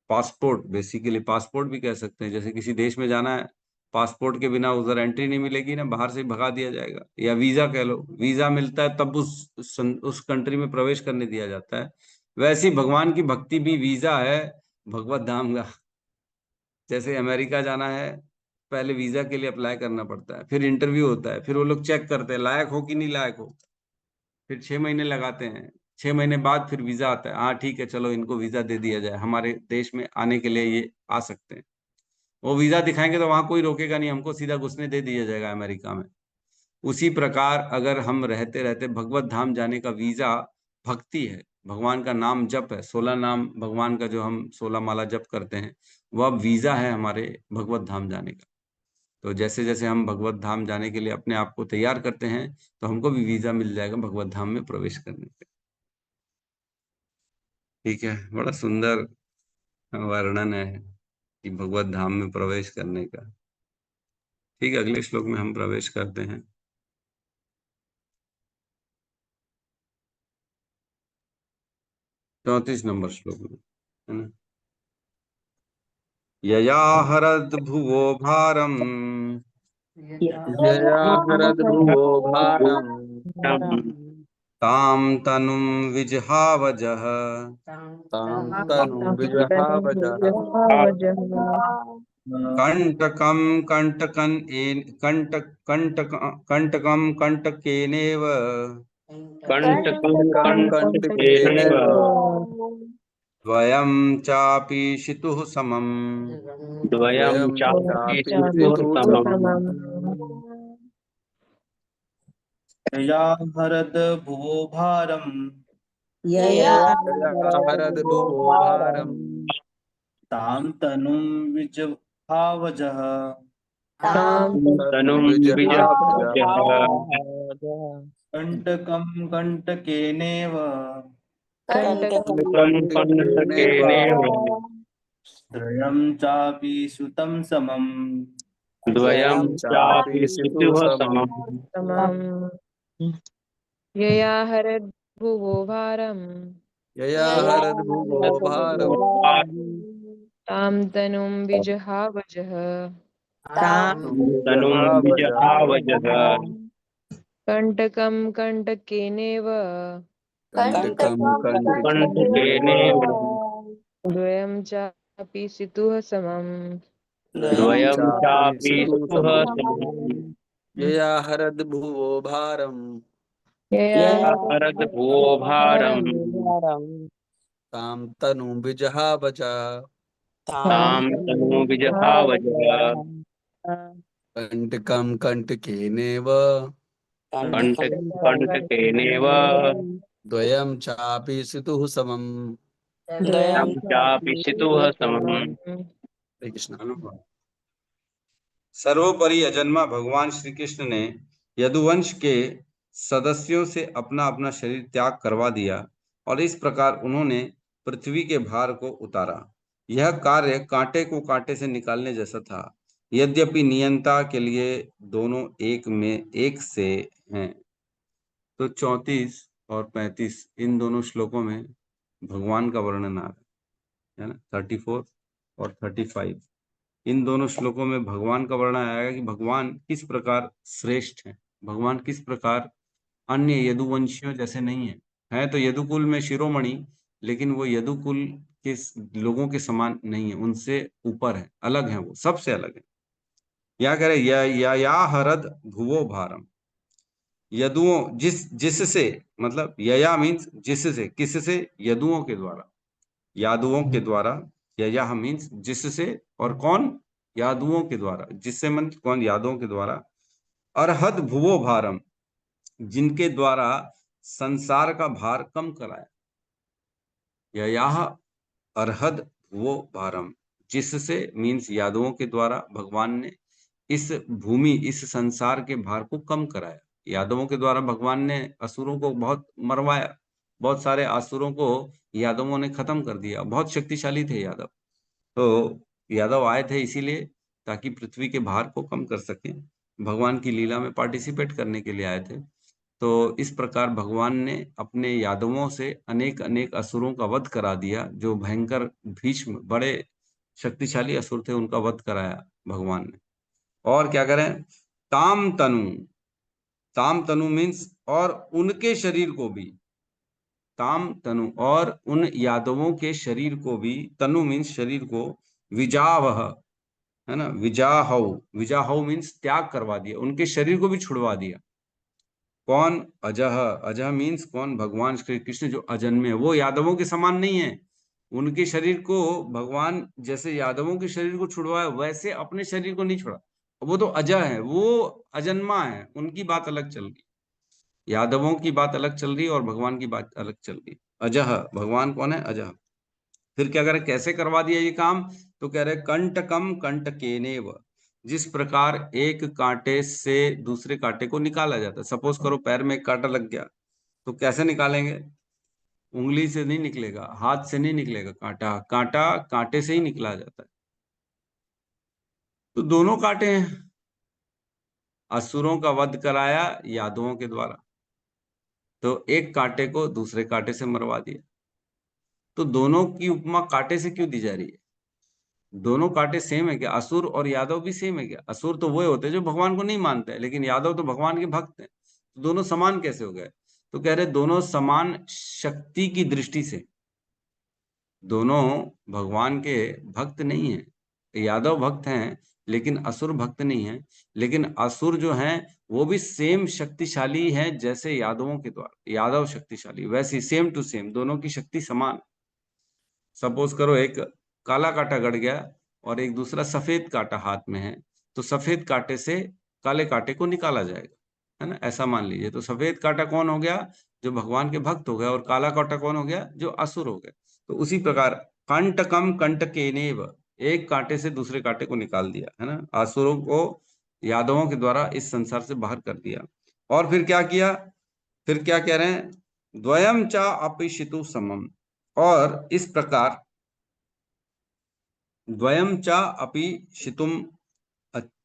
पासपोर्ट, बेसिकली पासपोर्ट भी कह सकते हैं, जैसे किसी देश में जाना है, पासपोर्ट के बिना उधर एंट्री नहीं मिलेगी ना, बाहर से ही भगा दिया जाएगा। या वीजा कह लो, वीजा मिलता है तब उस कंट्री में प्रवेश करने दिया जाता है। वैसे ही भगवान की भक्ति भी वीजा है भगवत धाम का। जैसे अमेरिका जाना है, पहले वीजा के लिए अप्लाई करना पड़ता है, फिर इंटरव्यू होता है, फिर वो लोग चेक करते हैं लायक हो कि नहीं लायक हो, फिर 6 महीने लगाते हैं, 6 महीने बाद फिर वीजा आता है। हाँ ठीक है, चलो इनको वीजा दे दिया जाए, हमारे देश में आने के लिए ये आ सकते हैं। वो वीजा दिखाएंगे तो वहां कोई रोकेगा नहीं, हमको सीधा घुसने दे दिया जाएगा अमेरिका में। उसी प्रकार अगर हम रहते रहते भगवत धाम जाने का वीजा भक्ति है, भगवान का नाम जप है, 16 नाम भगवान का जो हम 16 माला जप करते हैं, वह वीजा है हमारे भगवत धाम जाने का। तो जैसे जैसे हम भगवत धाम जाने के लिए अपने आप को तैयार करते हैं, तो हमको भी वीजा मिल जाएगा भगवत धाम में प्रवेश करने के। ठीक है, बड़ा सुंदर वर्णन है कि भगवत धाम में प्रवेश करने का। ठीक है, अगले श्लोक में हम प्रवेश करते हैं। 34 नंबर श्लोक में, है ना। यया हरद भुवो भारम यया हरद्भुवो भारम् ताम तनुम विजहावजः तां तनुं विजहावजः कंटकम कंटकम कंटकेनेव कंटकं कंटकेनैव द्वयं चापि शितुः समम्। द्वयं चापि पितुः समम्। यया हरद भुवो भारम यया हरद भुवो भारम तां तनुं विजहावजः तां तनुं विजहावजः कंटकं कंटकेनेव कंटकेनेव त्रयं चापि सुतं समम् द्वयं चापि सितुः समम् समम् यया हरद्भुवो भारम् यया हरद भुवो भारम तां तनुं विजहावजः तनुं विजहावजः कण्टकं कण्टकेनेव कंटकं कंटकेनेव द्वयं चापि सितुः समम् द्वयं चापि सितुः सितुः समम्। समम् यया हरद भुवो भारम यया हरद भुवो भारम तां तां तनु विजहावजः तां तनु तनुं विजहावजः कंटकं कंटकेनेव कंटकेनेव द्वयं चापि सितुः समम्। द्वयं चापि सितुः समम् हरे कृष्ण। अनुभव। सर्वोपरि अजन्मा भगवान श्री कृष्ण ने यदुवंश के सदस्यों से अपना अपना शरीर त्याग करवा दिया और इस प्रकार उन्होंने पृथ्वी के भार को उतारा। यह कार्य कांटे को कांटे से निकालने जैसा था। यद्यपि नियंता के लिए दोनों एक से हैं। तो 34 और 35 इन दोनों श्लोकों में भगवान का वर्णन आ रहा है ना। 34 और 35 इन दोनों श्लोकों में भगवान का वर्णन आएगा कि भगवान किस प्रकार श्रेष्ठ है, भगवान किस प्रकार अन्य यदुवंशियों जैसे नहीं है तो यदुकुल में शिरोमणि, लेकिन वो यदुकुल के लोगों के समान नहीं है, उनसे ऊपर है, अलग है, वो सबसे अलग है। या कह रहे या हरद भुवो भारम, यदुओं जिससे मतलब यया मीन्स जिससे, किससे, यदुओं के द्वारा, यादुओं के द्वारा, यया मीन्स जिससे, और कौन, यादुओं के द्वारा, जिससे मन कौन, यादुओं के द्वारा, अरहद भुवो भारम, जिनके द्वारा संसार का भार कम कराया। यया अरहद भुवो भारम, जिससे मीन्स यादुओं के द्वारा भगवान ने इस भूमि, इस संसार के भार को कम कराया। यादवों के द्वारा भगवान ने असुरों को बहुत मरवाया, बहुत सारे असुरों को यादवों ने खत्म कर दिया। बहुत शक्तिशाली थे यादव, तो यादव आए थे इसीलिए ताकि पृथ्वी के भार को कम कर सकें, भगवान की लीला में पार्टिसिपेट करने के लिए आए थे। तो इस प्रकार भगवान ने अपने यादवों से अनेक अनेक असुरों का वध करा दिया। जो भयंकर भीष्म बड़े शक्तिशाली असुर थे उनका वध कराया भगवान ने। और क्या करें, ताम तनु मीन्स और उनके शरीर को भी, ताम तनु और उन यादवों के शरीर को भी, तनु मीन्स शरीर को, विजावह है ना, विजाहव मीन्स त्याग करवा दिया, उनके शरीर को भी छुड़वा दिया। कौन, अजह, अजह मीन्स कौन, भगवान श्री कृष्ण जो अजन्मे है, वो यादवों के समान नहीं है। उनके शरीर को भगवान जैसे यादवों के शरीर को छुड़वाया वैसे अपने शरीर को नहीं छोड़ा। वो तो अजह है, वो अजन्मा है, उनकी बात अलग चल रही, यादवों की बात अलग चल रही है और भगवान की बात अलग चल रही। अजह भगवान कौन है, अजह। फिर क्या करे, कैसे करवा दिया ये काम, तो कह रहे कंटकम कंटकेनेव, जिस प्रकार एक कांटे से दूसरे कांटे को निकाला जाता है। सपोज करो पैर में एक कांटा लग गया, तो कैसे निकालेंगे, उंगली से नहीं निकलेगा, हाथ से नहीं निकलेगा, कांटा कांटा कांटे से ही निकला जाता है। तो दोनों कांटे हैं, असुरों का वध कराया यादवों के द्वारा, तो एक कांटे को दूसरे कांटे से मरवा दिया। तो दोनों की उपमा कांटे से क्यों दी जा रही है, दोनों कांटे सेम है क्या, असुर और यादव भी सेम है क्या। असुर तो वो होते हैं जो भगवान को नहीं मानते हैं, लेकिन यादव तो भगवान के भक्त हैं, तो दोनों समान कैसे हो गए, तो कह रहे दोनों समान शक्ति की दृष्टि से, दोनों भगवान के भक्त नहीं है। यादव भक्त हैं लेकिन असुर भक्त नहीं है, लेकिन असुर जो हैं वो भी सेम शक्तिशाली है जैसे यादवों के द्वारा यादव शक्तिशाली, वैसे सेम टू सेम दोनों की शक्ति समान। सपोज करो एक काला कांटा गड़ गया और एक दूसरा सफेद कांटा हाथ में है, तो सफेद कांटे से काले कांटे को निकाला जाएगा, है ना, ऐसा मान लीजिए। तो सफेद कांटा कौन हो गया, जो भगवान के भक्त हो गया, और काला कांटा कौन हो गया, जो असुर हो गया। तो उसी प्रकार कंटकम कंटकेनेव, एक कांटे से दूसरे कांटे को निकाल दिया, है ना, असुरों को यादवों के द्वारा इस संसार से बाहर कर दिया। और फिर क्या किया, फिर क्या कह रहे हैं, द्वयम चा अपिशितु समम, और इस प्रकार द्वयम चा अपिशितुम,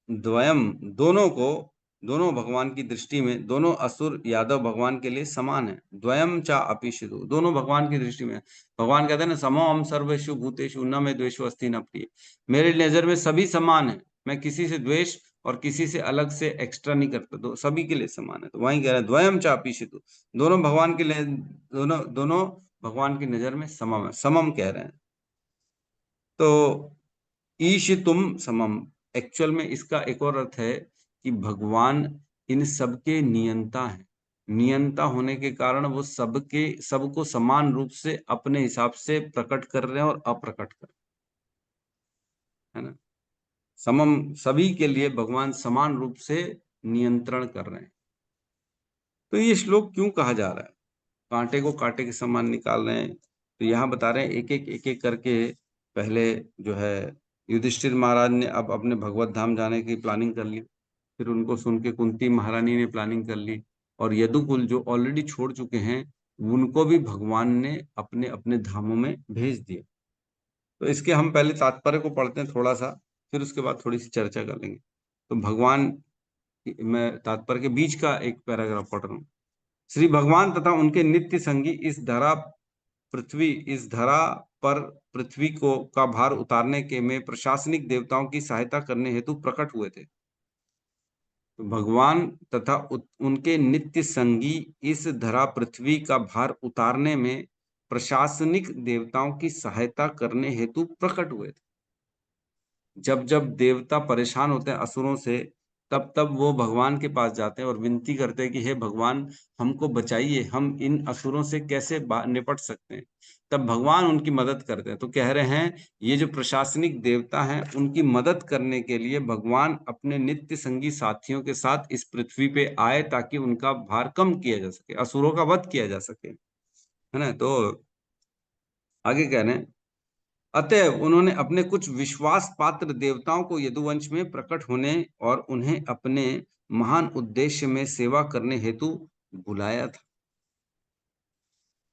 द्वयम दोनों को, दोनों भगवान की दृष्टि में, दोनों असुर यादव भगवान के लिए समान है। द्वयम चा अपिशितु, दोनों भगवान की दृष्टि में, भगवान कहते हैं ना, समो हम सर्वेषु भूतेषु न में द्वेषो अस्ति न प्रिय, मेरे नजर में सभी समान है, मैं किसी से द्वेष और किसी से अलग से एक्स्ट्रा नहीं करता, तो सभी के लिए समान है। तो वहीं कह रहे हैं द्वयम चा अपिशितु, दोनों भगवान के लिए, दोनों दोनों भगवान की नजर में समम है, समम कह रहे हैं। तो ईशितुम समम, एक्चुअल में इसका एक और अर्थ है कि भगवान इन सबके नियंता है, नियंता होने के कारण वो सबके, सबको समान रूप से अपने हिसाब से प्रकट कर रहे हैं और अप्रकट कर रहे हैं, है ना। समम, सभी के लिए भगवान समान रूप से नियंत्रण कर रहे हैं। तो ये श्लोक क्यों कहा जा रहा है, कांटे को कांटे के समान निकाल रहे हैं, तो यहाँ बता रहे हैं एक एक करके। पहले जो है युधिष्ठिर महाराज ने अब अपने भगवत धाम जाने की प्लानिंग कर ली, फिर उनको सुन के कुंती महारानी ने प्लानिंग कर ली, और यदुकुल जो ऑलरेडी छोड़ चुके हैं उनको भी भगवान ने अपने अपने धामों में भेज दिया। तो इसके हम पहले तात्पर्य को पढ़ते हैं थोड़ा सा, फिर उसके बाद थोड़ी सी चर्चा कर लेंगे। तो भगवान, मैं तात्पर्य के बीच का एक पैराग्राफ पढ़ रहा हूँ। श्री भगवान तथा उनके नित्य संगी इस धरा पर पृथ्वी को का भार उतारने के में प्रशासनिक देवताओं की सहायता करने हेतु प्रकट हुए थे। तो भगवान तथा उनके नित्य संगी इस धरा पृथ्वी का भार उतारने में प्रशासनिक देवताओं की सहायता करने हेतु प्रकट हुए थे। जब जब देवता परेशान होते हैं असुरों से, तब तब वो भगवान के पास जाते हैं और विनती करते हैं कि हे भगवान हमको बचाइए, हम इन असुरों से कैसे निपट सकते हैं। तब भगवान उनकी मदद करते हैं। तो कह रहे हैं ये जो प्रशासनिक देवता हैं उनकी मदद करने के लिए भगवान अपने नित्य संगी साथियों के साथ इस पृथ्वी पे आए, ताकि उनका भार कम किया जा सके, असुरों का वध किया जा सके, है ना। तो आगे कह रहे हैं, अतएव उन्होंने अपने कुछ विश्वास पात्र देवताओं को यदुवंश में प्रकट होने और उन्हें अपने महान उद्देश्य में सेवा करने हेतु बुलाया था।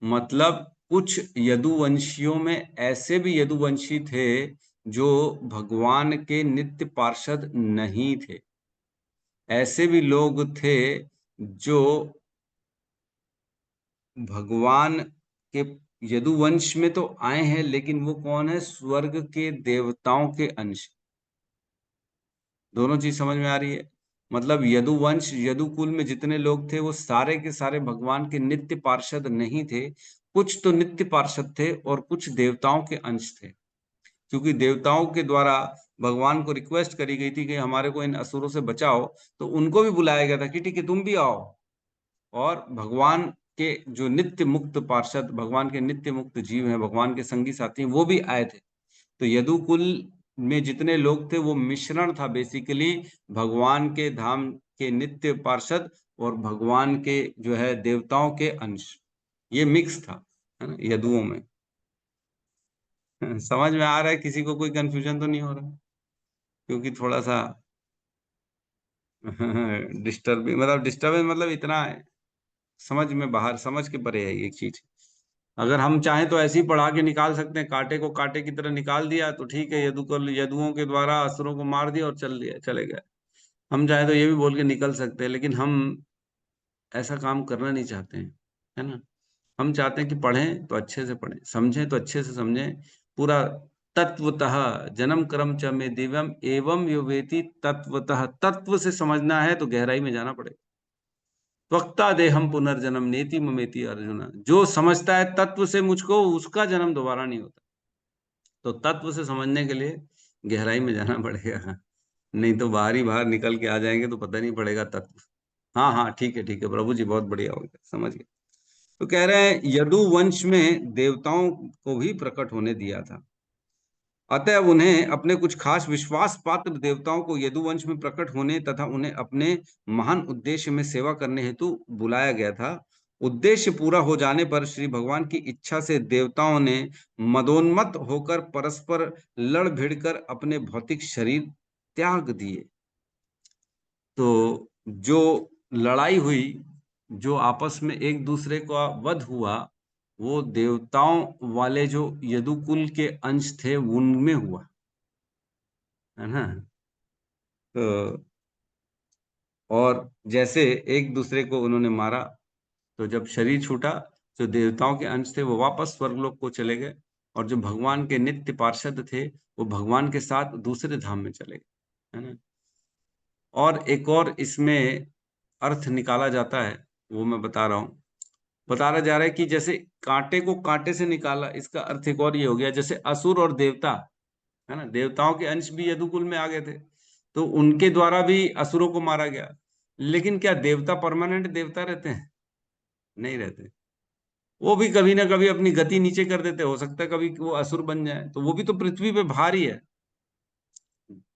मतलब कुछ यदुवंशियों में ऐसे भी यदुवंशी थे जो भगवान के नित्य पार्षद नहीं थे, ऐसे भी लोग थे जो भगवान के यदुवंश में तो आए हैं, लेकिन वो कौन है, स्वर्ग के देवताओं के अंश। दोनों चीज समझ में आ रही है। मतलब यदुवंश, यदुकुल में जितने लोग थे वो सारे के सारे भगवान के नित्य पार्षद नहीं थे, कुछ तो नित्य पार्षद थे और कुछ देवताओं के अंश थे। क्योंकि देवताओं के द्वारा भगवान को रिक्वेस्ट करी गई थी कि हमारे को इन असुरों से बचाओ, तो उनको भी बुलाया गया था कि ठीक है तुम भी आओ। और भगवान के जो नित्य मुक्त पार्षद, भगवान के नित्य मुक्त जीव हैं, भगवान के संगी साथी, वो भी आए थे। तो यदुकुल में जितने लोग थे वो मिश्रण था बेसिकली, भगवान के धाम के नित्य पार्षद और भगवान के जो है देवताओं के अंश, ये मिक्स था, है ना, यदुओं में। समझ में आ रहा है, किसी को कोई कंफ्यूजन तो नहीं हो रहा? क्योंकि थोड़ा सा डिस्टर्बिंग, मतलब डिस्टर्बेंस मतलब इतना है, समझ में बाहर, समझ के परे है ये चीज। अगर हम चाहें तो ऐसे ही पढ़ा के निकाल सकते हैं, कांटे को कांटे की तरह निकाल दिया तो ठीक है, यदुओं के द्वारा असुरों को मार दिया और चले गए। हम चाहे तो ये भी बोल के निकल सकते हैं, लेकिन हम ऐसा काम करना नहीं चाहते हैं, है ना। हम चाहते हैं कि पढ़ें तो अच्छे से पढ़ें, समझें तो अच्छे से समझें, पूरा तत्वतः। जन्म कर्म च में दिव्यम एवं यो वेति तत्वतः, तत्व से समझना है तो गहराई में जाना पड़ेगा। त्वक्ता देहम पुनर्जन्म नेति ममेति अर्जुन, जो समझता है तत्व से मुझको, उसका जन्म दोबारा नहीं होता। तो तत्व से समझने के लिए गहराई में जाना पड़ेगा, नहीं तो बाहर निकल के आ जाएंगे तो पता नहीं पड़ेगा तत्व। हाँ हाँ ठीक है प्रभु जी, बहुत बढ़िया हो गया, समझ गए। तो कह रहे हैं यदु वंश में देवताओं को भी प्रकट होने दिया था। अतः उन्हें अपने कुछ खास विश्वास पात्र देवताओं को यदुवंश में प्रकट होने तथा उन्हें अपने महान उद्देश्य में सेवा करने हेतु बुलाया गया था। उद्देश्य पूरा हो जाने पर श्री भगवान की इच्छा से देवताओं ने मदोन्मत्त होकर परस्पर लड़ भिड़कर अपने भौतिक शरीर त्याग दिए। तो जो लड़ाई हुई, जो आपस में एक दूसरे का वध हुआ, वो देवताओं वाले जो यदुकुल के अंश थे उनमें हुआ, है ना। तो और जैसे एक दूसरे को उन्होंने मारा, तो जब शरीर छूटा, जो देवताओं के अंश थे वो वापस स्वर्गलोक को चले गए, और जो भगवान के नित्य पार्षद थे वो भगवान के साथ दूसरे धाम में चले गए, है ना। और एक और इसमें अर्थ निकाला जाता है, वो मैं बता रहा हूँ। बताया जा रहा है कि जैसे कांटे को कांटे से निकाला, इसका अर्थ एक और ये हो गया, जैसे असुर और देवता, है ना, देवताओं के अंश भी यदुकुल में आ गए थे, तो उनके द्वारा भी असुरों को मारा गया। लेकिन क्या देवता परमानेंट देवता रहते हैं? नहीं रहते। वो भी कभी ना कभी अपनी गति नीचे कर देते, हो सकता है कभी वो असुर बन जाए, तो वो भी तो पृथ्वी पे भार ही है।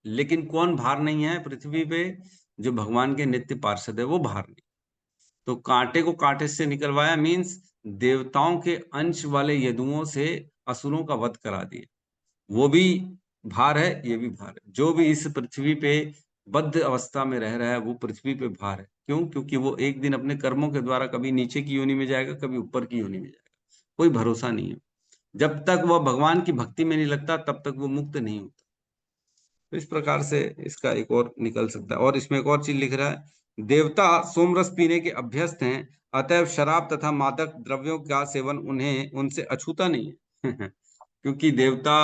लेकिन कौन भार नहीं है पृथ्वी पे? जो भगवान के नित्य पार्षद है वो भार नहीं। तो कांटे को कांटे से निकलवाया मीन्स देवताओं के अंश वाले यदुओं से असुरों का वध करा दिया। वो भी भार है, ये भी भार है। जो भी इस पृथ्वी पे बद्ध अवस्था में रह रहा है वो पृथ्वी पे भार है। क्यों? क्योंकि वो एक दिन अपने कर्मों के द्वारा कभी नीचे की योनि में जाएगा, कभी ऊपर की योनि में जाएगा, कोई भरोसा नहीं है। जब तक वह भगवान की भक्ति में नहीं लगता तब तक वो मुक्त नहीं होता। तो इस प्रकार से इसका एक और निकल सकता है। और इसमें एक और चीज लिख रहा है, देवता सोमरस पीने के अभ्यस्त हैं, अतएव शराब तथा मादक द्रव्यों का सेवन उन्हें उनसे अछूता नहीं है। क्योंकि देवता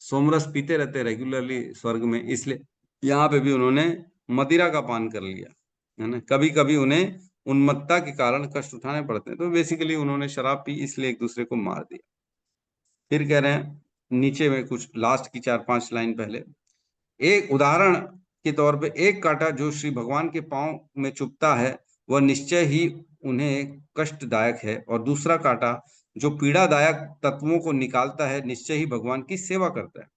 सोमरस पीते रहते रेगुलरली स्वर्ग में, इसलिए यहाँ पे भी उन्होंने मदिरा का पान कर लिया, है ना। कभी कभी उन्हें उन्मत्तता के कारण कष्ट उठाने पड़ते हैं, तो बेसिकली उन्होंने शराब पी, इसलिए एक दूसरे को मार दिया। फिर कह रहे हैं नीचे में कुछ लास्ट की 4-5 लाइन पहले, एक उदाहरण के तौर पे एक कांटा जो श्री भगवान के पांव में चुभता है वह निश्चय ही उन्हें कष्टदायक है, और दूसरा कांटा जो पीड़ादायक तत्वों को निकालता है निश्चय ही भगवान की सेवा करता है।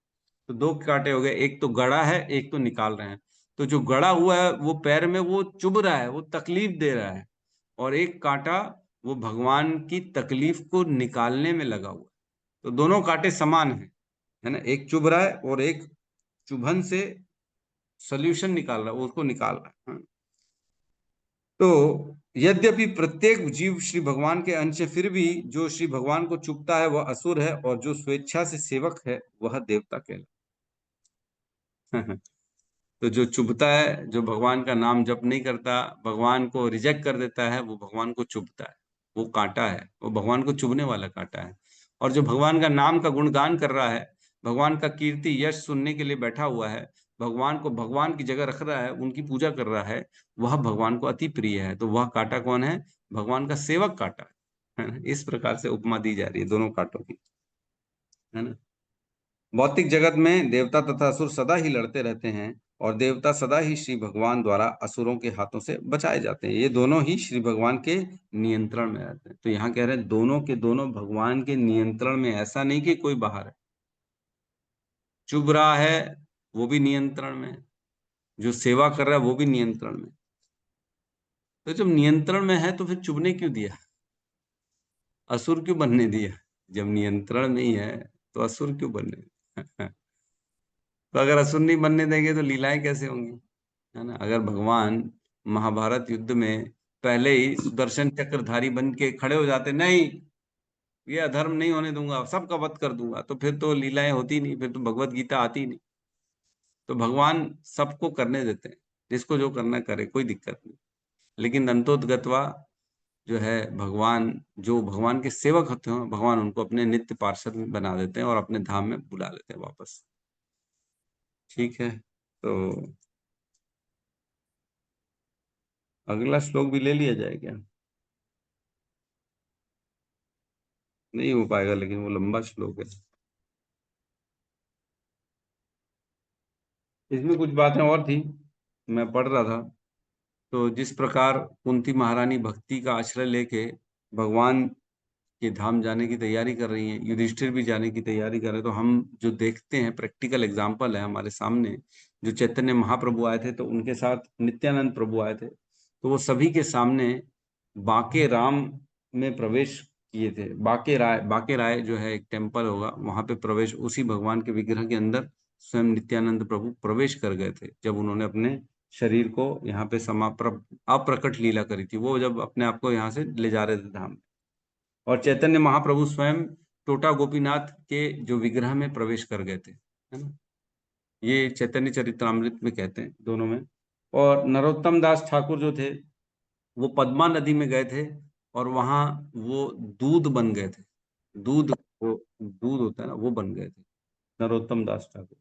तो दो कांटे हो गए, एक तो गड़ा है, एक तो निकाल रहे हैं। तो जो गड़ा हुआ है वो पैर में वो चुभ रहा है, वो तकलीफ दे रहा है, और एक कांटा वो भगवान की तकलीफ को निकालने में लगा हुआ है। तो दोनों कांटे समान है ना। एक चुभ रहा है और एक चुभन से सोल्यूशन निकाल रहा है, उसको निकाल रहा है। हाँ। तो यद्यपि प्रत्येक जीव श्री भगवान के अंश है, फिर भी जो श्री भगवान को चुभता है वह असुर है, और जो स्वेच्छा से सेवक है वह देवता कहलाता है। तो जो चुभता है, जो भगवान का नाम जप नहीं करता, भगवान को रिजेक्ट कर देता है, वो भगवान को चुभता है, वो कांटा है, वो भगवान को चुभने वाला कांटा है। और जो भगवान का नाम का गुणगान कर रहा है, भगवान का कीर्ति यश सुनने के लिए बैठा हुआ है, भगवान को भगवान की जगह रख रहा है, उनकी पूजा कर रहा है, वह भगवान को अति प्रिय है। तो वह कांटा कौन है? भगवान का सेवक कांटा है ना। इस प्रकार से उपमा दी जा रही है दोनों कांटों की, है ना। भौतिक जगत में देवता तथा असुर सदा ही लड़ते रहते हैं, और देवता सदा ही श्री भगवान द्वारा असुरों के हाथों से बचाए जाते हैं। ये दोनों ही श्री भगवान के नियंत्रण में रहते हैं। तो यहाँ कह रहे हैं दोनों के दोनों भगवान के नियंत्रण में, ऐसा नहीं कि कोई बाहर है। चुभ रहा है वो भी नियंत्रण में, जो सेवा कर रहा है वो भी नियंत्रण में। तो जब नियंत्रण में है तो फिर चुभने क्यों दिया, असुर क्यों बनने दिया? जब नियंत्रण में ही है तो असुर क्यों बनने दिया? तो अगर असुर नहीं बनने देंगे तो लीलाएं कैसे होंगी, है ना। अगर भगवान महाभारत युद्ध में पहले ही सुदर्शन चक्रधारी बन के खड़े हो जाते, नहीं ये अधर्म नहीं होने दूंगा, सबका वध कर दूंगा, तो फिर तो लीलाएं होती नहीं, फिर तो भगवत गीता आती नहीं। तो भगवान सबको करने देते हैं, जिसको जो करना करे, कोई दिक्कत नहीं। लेकिन दंतोदगतवा जो है, भगवान जो भगवान के सेवक होते हैं, भगवान उनको अपने नित्य पार्षद में बना देते हैं और अपने धाम में बुला लेते हैं वापस। ठीक है, तो अगला श्लोक भी ले लिया जाए क्या? नहीं हो पाएगा, लेकिन वो लंबा श्लोक है, इसमें कुछ बातें और थी, मैं पढ़ रहा था। तो जिस प्रकार कुंती महारानी भक्ति का आश्रय लेके भगवान के धाम जाने की तैयारी कर रही हैं, युधिष्ठिर भी जाने की तैयारी कर रहे हैं। तो हम जो देखते हैं प्रैक्टिकल एग्जाम्पल है हमारे सामने, जो चैतन्य महाप्रभु आए थे तो उनके साथ नित्यानंद प्रभु आए थे, तो वो सभी के सामने बांके राम में प्रवेश किए थे। बांके राय जो है एक टेम्पल होगा, वहां पे प्रवेश, उसी भगवान के विग्रह के अंदर स्वयं नित्यानंद प्रभु प्रवेश कर गए थे जब उन्होंने अपने शरीर को यहाँ पे अप्रकट लीला करी थी, वो जब अपने आप को यहाँ से ले जा रहे थे धाम। और चैतन्य महाप्रभु स्वयं टोटा गोपीनाथ के जो विग्रह में प्रवेश कर गए थे, है ना। ये चैतन्य चरित्रामृत में कहते हैं दोनों में। और नरोत्तम दास ठाकुर जो थे वो पद्मा नदी में गए थे और वहां वो दूध बन गए थे। वो दूध होता है ना, वो बन गए थे नरोत्तम दास ठाकुर।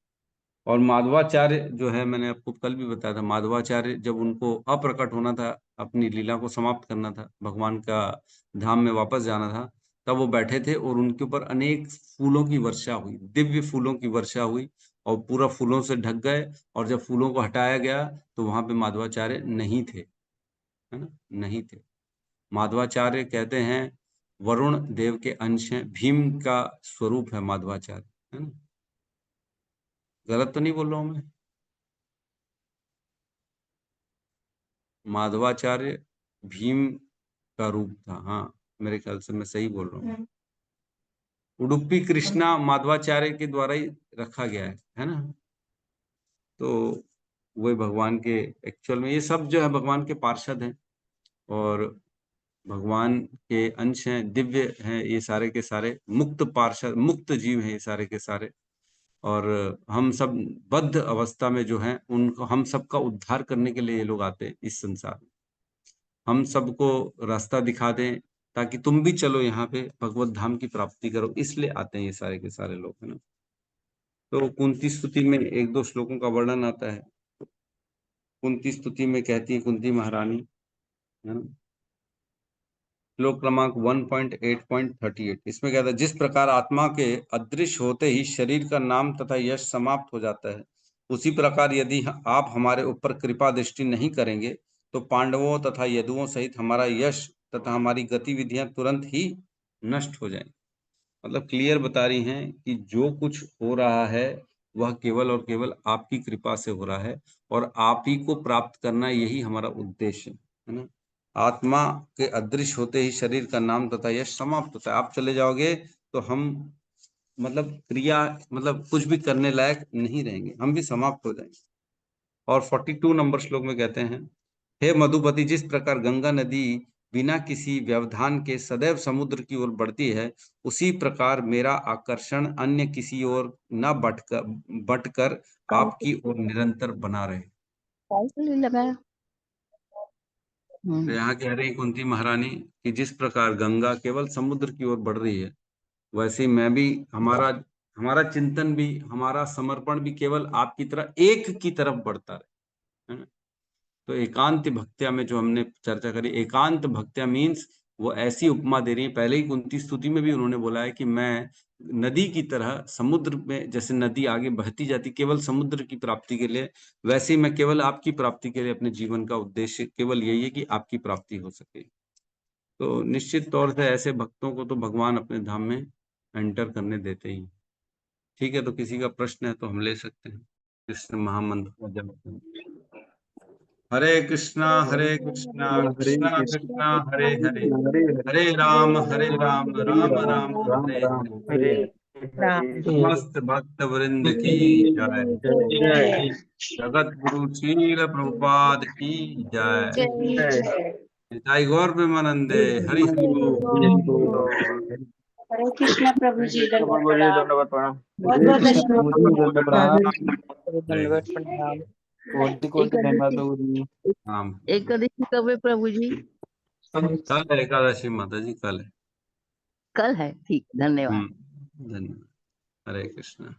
और माधवाचार्य जो है, मैंने आपको कल भी बताया था, माधवाचार्य जब उनको अप्रकट होना था, अपनी लीला को समाप्त करना था, भगवान का धाम में वापस जाना था, तब वो बैठे थे और उनके ऊपर अनेक फूलों की वर्षा हुई, दिव्य फूलों की वर्षा हुई और पूरा फूलों से ढक गए। और जब फूलों को हटाया गया तो वहां पे माधवाचार्य नहीं थे, है ना, नहीं थे। माधवाचार्य कहते हैं वरुण देव के अंश हैं, भीम का स्वरूप है माधवाचार्य, है ना। गलत तो नहीं बोल रहा हूं मैं? माधवाचार्य भीम का रूप था, हाँ मेरे ख्याल से मैं सही बोल रहा हूँ। उडुपी कृष्णा माधवाचार्य के द्वारा ही रखा गया है ना। तो वही भगवान के एक्चुअल में, ये सब जो है भगवान के पार्षद हैं और भगवान के अंश हैं, दिव्य हैं ये सारे के सारे, मुक्त पार्षद, मुक्त जीव हैं ये सारे के सारे। और हम सब बद्ध अवस्था में जो हैं उनको, हम सबका उद्धार करने के लिए ये लोग आते हैं इस संसार में, हम सबको रास्ता दिखा दें ताकि तुम भी चलो यहाँ पे भगवत धाम की प्राप्ति करो, इसलिए आते हैं ये सारे के सारे लोग, है ना। तो कुंती स्तुति में एक दो श्लोकों का वर्णन आता है। कुंती स्तुति में कहती है कुंती महारानी, है ना, श्लोक क्रमांक 1.8.38, इसमें कहता है, जिस प्रकार आत्मा के अदृश्य होते ही शरीर का नाम तथा यश समाप्त हो जाता है, उसी प्रकार यदि आप हमारे ऊपर कृपा दृष्टि नहीं करेंगे तो पांडवों तथा यदुओं सहित हमारा यश तथा हमारी गतिविधियां तुरंत ही नष्ट हो जाएंगी। मतलब क्लियर बता रही हैं कि जो कुछ हो रहा है वह केवल और केवल आपकी कृपा से हो रहा है और आप ही को प्राप्त करना, यही हमारा उद्देश्य है ना। आत्मा के अदृश्य होते ही शरीर का नाम तथा यश समाप्त होता है। आप चले जाओगे तो हम मतलब क्रिया, मतलब कुछ भी करने लायक नहीं रहेंगे, हम भी समाप्त हो जाएंगे। और 42 नंबर श्लोक में कहते हैं, हे मधुपति, जिस प्रकार गंगा नदी बिना किसी व्यवधान के सदैव समुद्र की ओर बढ़ती है, उसी प्रकार मेरा आकर्षण अन्य किसी ओर न बटकर आपकी ओर निरंतर बना रहे। तो यहाँ कह रही कुंती महारानी कि जिस प्रकार गंगा केवल समुद्र की ओर बढ़ रही है, वैसे ही मैं भी, हमारा चिंतन भी, हमारा समर्पण भी केवल आपकी तरह एक की तरफ बढ़ता रहे, है ना। तो एकांत भक्त्या में जो हमने चर्चा करी, एकांत भक्त्या मीन्स वो ऐसी उपमा दे रही है, पहले ही कुंती स्तुति में भी उन्होंने बोला है कि मैं नदी की तरह समुद्र में, जैसे नदी आगे बहती जाती केवल समुद्र की प्राप्ति के लिए, वैसे ही मैं केवल आपकी प्राप्ति के लिए, अपने जीवन का उद्देश्य केवल यही है कि आपकी प्राप्ति हो सके। तो निश्चित तौर से ऐसे भक्तों को तो भगवान अपने धाम में एंटर करने देते ही। ठीक है, तो किसी का प्रश्न है तो हम ले सकते हैं। कृष्ण महामंत्र का जप करें। हरे कृष्णा कृष्णा कृष्णा हरे हरे, हरे राम राम राम हरे हरे। समस्त भक्त वृंद की जय, जगत गुरु श्रील प्रभुपाद की जय, निताई गौर प्रेमानंदे, हरि हरि बोल। हरे कृष्णा प्रभु जी, दंडवत दंडवत प्रणाम। प्रणाम। बहुत बहुत धन्यवाद। दंडवत प्रणाम। कोटि कोटि धन्यवाद प्रभु जी। राम। एकादशी कब है प्रभु जी? कल है एकादशी माता जी, कल है। कल है, ठीक, धन्यवाद। धन्यवाद। हरे कृष्णा।